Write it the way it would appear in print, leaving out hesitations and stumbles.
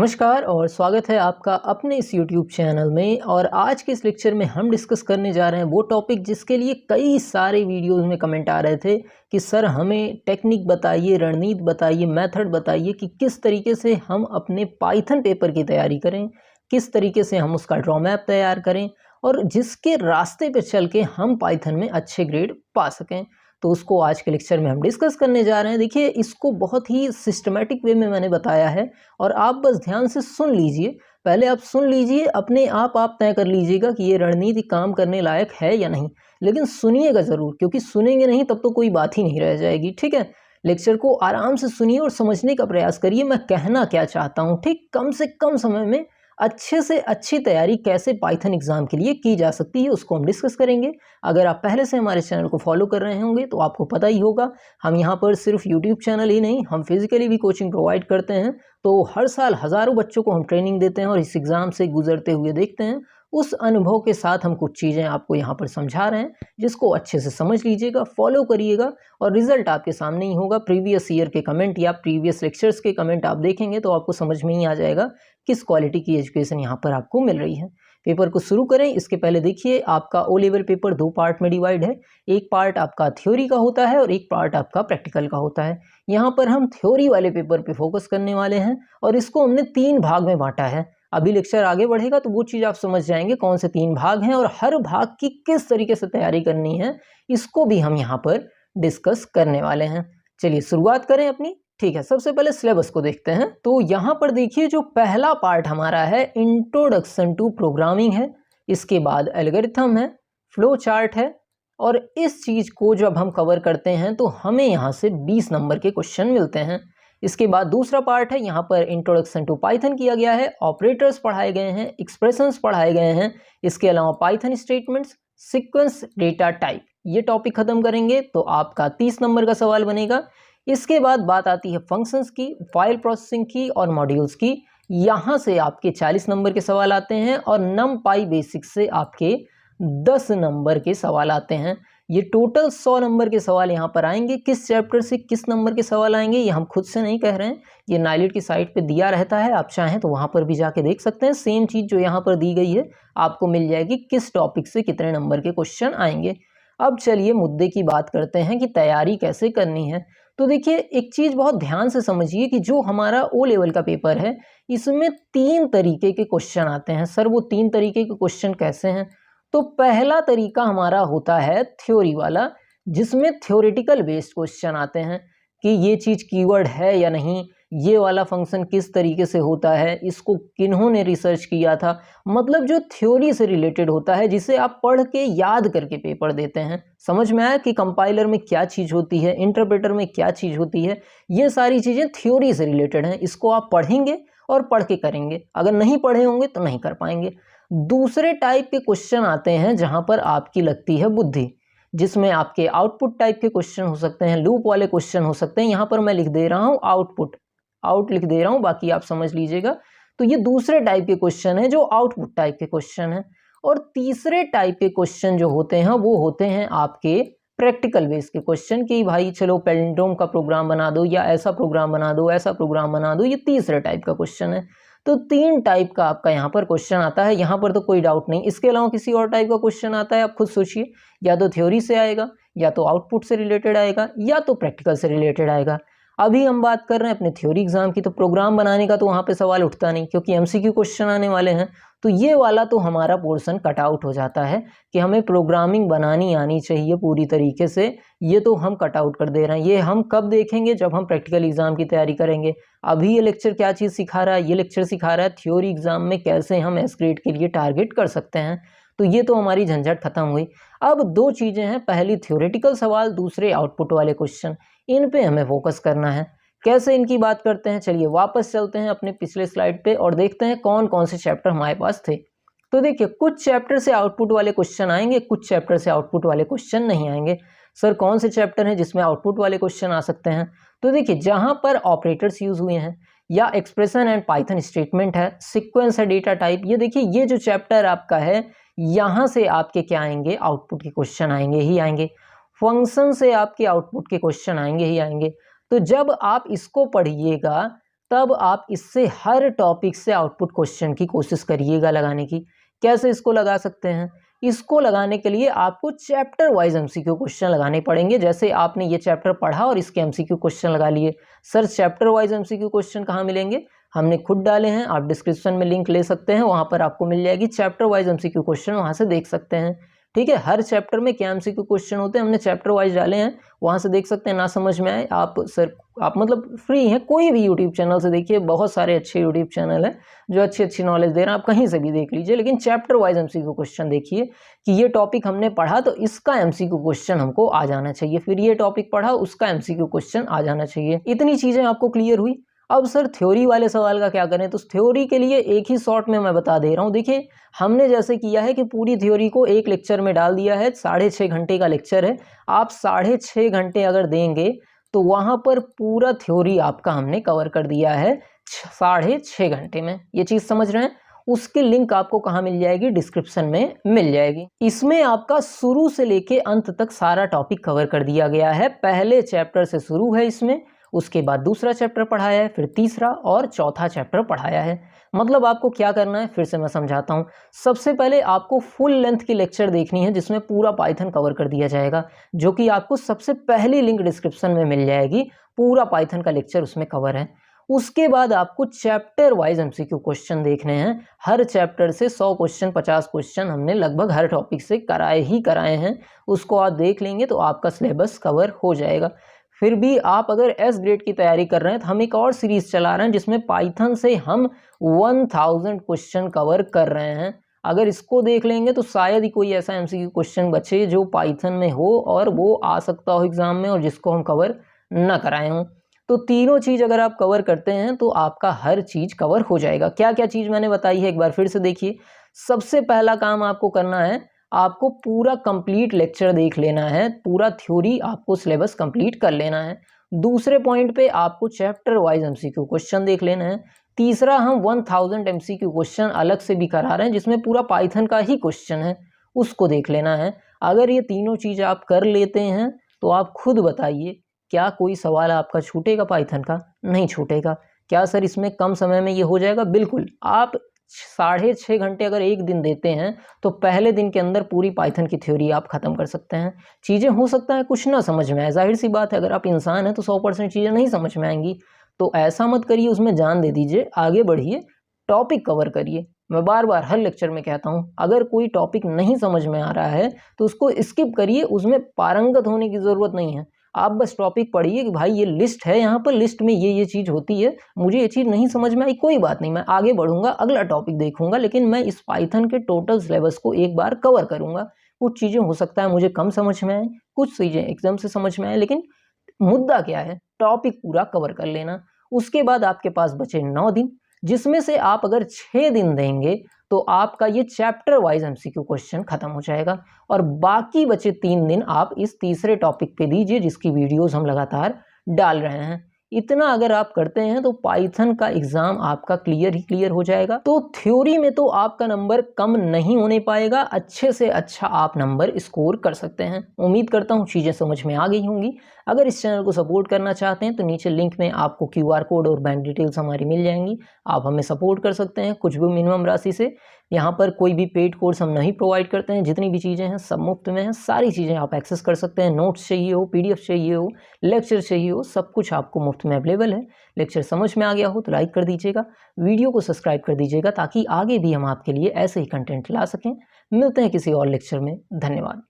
नमस्कार और स्वागत है आपका अपने इस YouTube चैनल में। और आज के इस लेक्चर में हम डिस्कस करने जा रहे हैं वो टॉपिक जिसके लिए कई सारे वीडियोस में कमेंट आ रहे थे कि सर हमें टेक्निक बताइए, रणनीति बताइए, मेथड बताइए कि किस तरीके से हम अपने पाइथन पेपर की तैयारी करें, किस तरीके से हम उसका ड्रॉ मैप तैयार करें और जिसके रास्ते पर चल के हम पाइथन में अच्छे ग्रेड पा सकें। तो उसको आज के लेक्चर में हम डिस्कस करने जा रहे हैं। देखिए, इसको बहुत ही सिस्टमेटिक वे में मैंने बताया है और आप बस ध्यान से सुन लीजिए। पहले आप सुन लीजिए, अपने आप तय कर लीजिएगा कि ये रणनीति काम करने लायक है या नहीं, लेकिन सुनिएगा ज़रूर, क्योंकि सुनेंगे नहीं तब तो कोई बात ही नहीं रह जाएगी। ठीक है, लेक्चर को आराम से सुनिए और समझने का प्रयास करिए मैं कहना क्या चाहता हूँ। ठीक, कम से कम समय में अच्छे से अच्छी तैयारी कैसे पाइथन एग्जाम के लिए की जा सकती है उसको हम डिस्कस करेंगे। अगर आप पहले से हमारे चैनल को फॉलो कर रहे होंगे तो आपको पता ही होगा, हम यहाँ पर सिर्फ यूट्यूब चैनल ही नहीं, हम फिजिकली भी कोचिंग प्रोवाइड करते हैं। तो हर साल हज़ारों बच्चों को हम ट्रेनिंग देते हैं और इस एग्ज़ाम से गुजरते हुए देखते हैं। उस अनुभव के साथ हम कुछ चीज़ें आपको यहाँ पर समझा रहे हैं, जिसको अच्छे से समझ लीजिएगा, फॉलो करिएगा और रिजल्ट आपके सामने ही होगा। प्रीवियस ईयर के कमेंट या प्रीवियस लेक्चर्स के कमेंट आप देखेंगे तो आपको समझ में ही आ जाएगा किस क्वालिटी की एजुकेशन यहाँ पर आपको मिल रही है। पेपर को शुरू करें इसके पहले देखिए, आपका ओ लेवल पेपर 2 पार्ट में डिवाइड है। एक पार्ट आपका थ्योरी का होता है और एक पार्ट आपका प्रैक्टिकल का होता है। यहाँ पर हम थ्योरी वाले पेपर पे फोकस करने वाले हैं और इसको हमने 3 भाग में बांटा है। अभी लेक्चर आगे बढ़ेगा तो वो चीज़ आप समझ जाएंगे कौन से 3 भाग हैं और हर भाग की किस तरीके से तैयारी करनी है, इसको भी हम यहाँ पर डिस्कस करने वाले हैं। चलिए शुरुआत करें अपनी। ठीक है, सबसे पहले सिलेबस को देखते हैं। तो यहाँ पर देखिए, जो पहला पार्ट हमारा है इंट्रोडक्शन टू प्रोग्रामिंग है, इसके बाद एल्गोरिथम है, फ्लो चार्ट है और इस चीज़ को जब हम कवर करते हैं तो हमें यहाँ से 20 नंबर के क्वेश्चन मिलते हैं। इसके बाद दूसरा पार्ट है, यहाँ पर इंट्रोडक्शन टू पाइथन किया गया है, ऑपरेटर्स पढ़ाए गए हैं, एक्सप्रेशंस पढ़ाए गए हैं, इसके अलावा Python statements, sequence, data type, ये टॉपिक खत्म करेंगे तो आपका 30 नंबर का सवाल बनेगा। इसके बाद बात आती है फंक्शंस की, फाइल प्रोसेसिंग की और मॉड्यूल्स की। यहाँ से आपके 40 नंबर के सवाल आते हैं और नमपाई बेसिक से आपके 10 नंबर के सवाल आते हैं। ये टोटल 100 नंबर के सवाल यहाँ पर आएंगे। किस चैप्टर से किस नंबर के सवाल आएंगे ये हम खुद से नहीं कह रहे हैं, ये नाइलेट की साइट पे दिया रहता है, आप चाहें तो वहाँ पर भी जाके देख सकते हैं। सेम चीज़ जो यहाँ पर दी गई है आपको मिल जाएगी, किस टॉपिक से कितने नंबर के क्वेश्चन आएंगे। अब चलिए मुद्दे की बात करते हैं कि तैयारी कैसे करनी है। तो देखिए, एक चीज़ बहुत ध्यान से समझिए कि जो हमारा ओ लेवल का पेपर है इसमें 3 तरीके के क्वेश्चन आते हैं। सर वो 3 तरीके के क्वेश्चन कैसे हैं? तो पहला तरीका हमारा होता है थ्योरी वाला, जिसमें थ्योरेटिकल बेस्ड क्वेश्चन आते हैं कि ये चीज़ कीवर्ड है या नहीं, ये वाला फंक्शन किस तरीके से होता है, इसको किन्होंने रिसर्च किया था। मतलब जो थ्योरी से रिलेटेड होता है, जिसे आप पढ़ के याद करके पेपर देते हैं। समझ में आया कि कंपाइलर में क्या चीज़ होती है, इंटरप्रेटर में क्या चीज़ होती है, ये सारी चीज़ें थ्योरी से रिलेटेड हैं। इसको आप पढ़ेंगे और पढ़ के करेंगे, अगर नहीं पढ़े होंगे तो नहीं कर पाएंगे। दूसरे टाइप के क्वेश्चन आते हैं जहाँ पर आपकी लगती है बुद्धि, जिसमें आपके आउटपुट टाइप के क्वेश्चन हो सकते हैं, लूप वाले क्वेश्चन हो सकते हैं। यहाँ पर मैं लिख दे रहा हूँ आउट लिख दे रहा हूँ, बाकी आप समझ लीजिएगा। तो ये दूसरे टाइप के क्वेश्चन है जो आउटपुट टाइप के क्वेश्चन है। और तीसरे टाइप के क्वेश्चन जो होते हैं वो होते हैं आपके प्रैक्टिकल बेस के क्वेश्चन कि भाई चलो पैलिंड्रोम का प्रोग्राम बना दो या ऐसा प्रोग्राम बना दो, ऐसा प्रोग्राम बना दो। ये तीसरे टाइप का क्वेश्चन है। तो 3 टाइप का आपका यहाँ पर क्वेश्चन आता है, यहाँ पर तो कोई डाउट नहीं। इसके अलावा किसी और टाइप का क्वेश्चन आता है, आप खुद सोचिए, या तो थ्योरी से आएगा, या तो आउटपुट से रिलेटेड आएगा, या तो प्रैक्टिकल से रिलेटेड आएगा। अभी हम बात कर रहे हैं अपने थ्योरी एग्जाम की, तो प्रोग्राम बनाने का तो वहाँ पे सवाल उठता नहीं, क्योंकि एमसीक्यू क्वेश्चन आने वाले हैं। तो ये वाला तो हमारा पोर्शन कट आउट हो जाता है कि हमें प्रोग्रामिंग बनानी आनी चाहिए पूरी तरीके से, ये तो हम कट आउट कर दे रहे हैं। ये हम कब देखेंगे? जब हम प्रैक्टिकल एग्जाम की तैयारी करेंगे। अभी ये लेक्चर क्या चीज़ सिखा रहा है? ये लेक्चर सिखा रहा है थ्योरी एग्जाम में कैसे हम एस ग्रेड के लिए टारगेट कर सकते हैं। तो ये तो हमारी झंझट खत्म हुई। अब 2 चीज़ें हैं, पहली थ्योरेटिकल सवाल, दूसरे आउटपुट वाले क्वेश्चन। इन पे हमें फोकस करना है। कैसे इनकी बात करते हैं, चलिए वापस चलते हैं अपने पिछले स्लाइड पे और देखते हैं कौन कौन से चैप्टर हमारे पास थे। तो देखिए, कुछ चैप्टर से आउटपुट वाले क्वेश्चन आएंगे, कुछ चैप्टर से आउटपुट वाले क्वेश्चन नहीं आएंगे। सर कौन से चैप्टर हैं जिसमें आउटपुट वाले क्वेश्चन आ सकते हैं? तो देखिए, जहाँ पर ऑपरेटर्स यूज हुए हैं या एक्सप्रेशन एंड पाइथन स्टेटमेंट है, सीक्वेंस है, डेटा टाइप, ये देखिए ये जो चैप्टर आपका है यहाँ से आपके क्या आएंगे? आउटपुट के क्वेश्चन आएंगे ही आएंगे। फंक्शन से आपके आउटपुट के क्वेश्चन आएंगे ही आएंगे। तो जब आप इसको पढ़िएगा तब आप इससे हर टॉपिक से आउटपुट क्वेश्चन की कोशिश करिएगा लगाने की। कैसे इसको लगा सकते हैं? इसको लगाने के लिए आपको चैप्टर वाइज एमसीक्यू क्वेश्चन लगाने पड़ेंगे। जैसे आपने ये चैप्टर पढ़ा और इसके एमसीक्यू क्वेश्चन लगा लिए। Sir chapter wise MCQ question कहाँ मिलेंगे? हमने खुद डाले हैं, आप डिस्क्रिप्शन में लिंक ले सकते हैं, वहाँ पर आपको मिल जाएगी चैप्टर वाइज एमसीक्यू क्वेश्चन, वहाँ से देख सकते हैं। ठीक है, हर चैप्टर में क्या एमसीक्यू क्वेश्चन होते हैं हमने चैप्टर वाइज डाले हैं, वहाँ से देख सकते हैं। ना समझ में आए आप मतलब फ्री हैं, कोई भी यूट्यूब चैनल से देखिए, बहुत सारे अच्छे यूट्यूब चैनल हैं जो अच्छी अच्छी नॉलेज दे रहे हैं, आप कहीं से भी देख लीजिए, लेकिन चैप्टर वाइज एमसीक्यू क्वेश्चन देखिए कि ये टॉपिक हमने पढ़ा तो इसका एमसीक्यू क्वेश्चन हमको आ जाना चाहिए, फिर ये टॉपिक पढ़ा उसका एमसीक्यू क्वेश्चन आ जाना चाहिए। इतनी चीज़ें आपको क्लियर हुई। अब सर थ्योरी वाले सवाल का क्या करें? तो थ्योरी के लिए एक ही शॉर्ट में मैं बता दे रहा हूँ। देखिए हमने जैसे किया है कि पूरी थ्योरी को एक लेक्चर में डाल दिया है, 6.5 घंटे का लेक्चर है। आप 6.5 घंटे अगर देंगे तो वहाँ पर पूरा थ्योरी आपका हमने कवर कर दिया है 6.5 घंटे में। ये चीज़ समझ रहे हैं? उसकी लिंक आपको कहाँ मिल जाएगी? डिस्क्रिप्शन में मिल जाएगी। इसमें आपका शुरू से लेके अंत तक सारा टॉपिक कवर कर दिया गया है। पहले चैप्टर से शुरू है इसमें, उसके बाद दूसरा चैप्टर पढ़ाया है, फिर तीसरा और चौथा चैप्टर पढ़ाया है। मतलब आपको क्या करना है, फिर से मैं समझाता हूँ। सबसे पहले आपको फुल लेंथ की लेक्चर देखनी है जिसमें पूरा पाइथन कवर कर दिया जाएगा, जो कि आपको सबसे पहली लिंक डिस्क्रिप्शन में मिल जाएगी। पूरा पाइथन का लेक्चर उसमें कवर है। उसके बाद आपको चैप्टर वाइज एमसीक्यू क्वेश्चन देखने हैं। हर चैप्टर से 100 क्वेश्चन 50 क्वेश्चन हमने लगभग हर टॉपिक से कराए हैं। उसको आप देख लेंगे तो आपका सिलेबस कवर हो जाएगा। फिर भी आप अगर एस ग्रेड की तैयारी कर रहे हैं तो हम एक और सीरीज चला रहे हैं जिसमें पाइथन से हम 1000 क्वेश्चन कवर कर रहे हैं। अगर इसको देख लेंगे तो शायद ही कोई ऐसा एमसीक्यू क्वेश्चन बचे जो पाइथन में हो और वो आ सकता हो एग्जाम में और जिसको हम कवर ना कराए हों। तो तीनों चीज़ अगर आप कवर करते हैं तो आपका हर चीज़ कवर हो जाएगा। क्या क्या चीज़ मैंने बताई है एक बार फिर से देखिए। सबसे पहला काम आपको करना है, आपको पूरा कंप्लीट लेक्चर देख लेना है, पूरा थ्योरी आपको सिलेबस कंप्लीट कर लेना है। दूसरे पॉइंट पे आपको चैप्टर वाइज एमसीक्यू क्वेश्चन देख लेना है। तीसरा, हम 1000 एमसीक्यू क्वेश्चन अलग से भी करा रहे हैं जिसमें पूरा पाइथन का ही क्वेश्चन है, उसको देख लेना है। अगर ये तीनों चीज़ आप कर लेते हैं तो आप खुद बताइए, क्या कोई सवाल आपका छूटेगा पाइथन का? नहीं छूटेगा। क्या सर इसमें कम समय में ये हो जाएगा? बिल्कुल। आप 6.5 घंटे अगर एक दिन देते हैं तो पहले दिन के अंदर पूरी पाइथन की थ्योरी आप खत्म कर सकते हैं। चीज़ें हो सकता है कुछ ना समझ में आए, जाहिर सी बात है, अगर आप इंसान हैं तो 100% चीज़ें नहीं समझ में आएंगी। तो ऐसा मत करिए, उसमें जान दे दीजिए, आगे बढ़िए, टॉपिक कवर करिए। मैं बार बार हर लेक्चर में कहता हूँ, अगर कोई टॉपिक नहीं समझ में आ रहा है तो उसको स्किप करिए, उसमें पारंगत होने की ज़रूरत नहीं है। आप बस टॉपिक पढ़िए कि भाई ये लिस्ट है, यहाँ पर लिस्ट में ये चीज़ होती है, मुझे ये चीज़ नहीं समझ में आई, कोई बात नहीं, मैं आगे बढ़ूंगा, अगला टॉपिक देखूंगा, लेकिन मैं इस पाइथन के टोटल सिलेबस को एक बार कवर करूंगा। कुछ चीज़ें हो सकता है मुझे कम समझ में आए, कुछ चीज़ें एकदम से समझ में आए, लेकिन मुद्दा क्या है, टॉपिक पूरा कवर कर लेना। उसके बाद आपके पास बचे 9 दिन, जिसमें से आप अगर 6 दिन देंगे तो आपका ये चैप्टर वाइज एमसीक्यू क्वेश्चन खत्म हो जाएगा और बाकी बचे 3 दिन आप इस तीसरे टॉपिक पे दीजिए जिसकी वीडियोस हम लगातार डाल रहे हैं। इतना अगर आप करते हैं तो पाइथन का एग्जाम आपका क्लियर ही क्लियर हो जाएगा। तो थ्योरी में तो आपका नंबर कम नहीं होने पाएगा, अच्छे से अच्छा आप नंबर स्कोर कर सकते हैं। उम्मीद करता हूँ चीज़ें समझ में आ गई होंगी। अगर इस चैनल को सपोर्ट करना चाहते हैं तो नीचे लिंक में आपको QR कोड और बैंक डिटेल्स हमारी मिल जाएंगी, आप हमें सपोर्ट कर सकते हैं कुछ भी मिनिमम राशि से। यहाँ पर कोई भी पेड कोर्स हम नहीं प्रोवाइड करते हैं, जितनी भी चीज़ें हैं सब मुफ्त में हैं, सारी चीज़ें आप एक्सेस कर सकते हैं। नोट्स चाहिए हो, PDF चाहिए हो, लेक्चर चाहिए हो, सब कुछ आपको मुफ्त में अवेलेबल है। लेक्चर समझ में आ गया हो तो लाइक कर दीजिएगा, वीडियो को सब्सक्राइब कर दीजिएगा ताकि आगे भी हम आपके लिए ऐसे ही कंटेंट ला सकें। मिलते हैं किसी और लेक्चर में, धन्यवाद।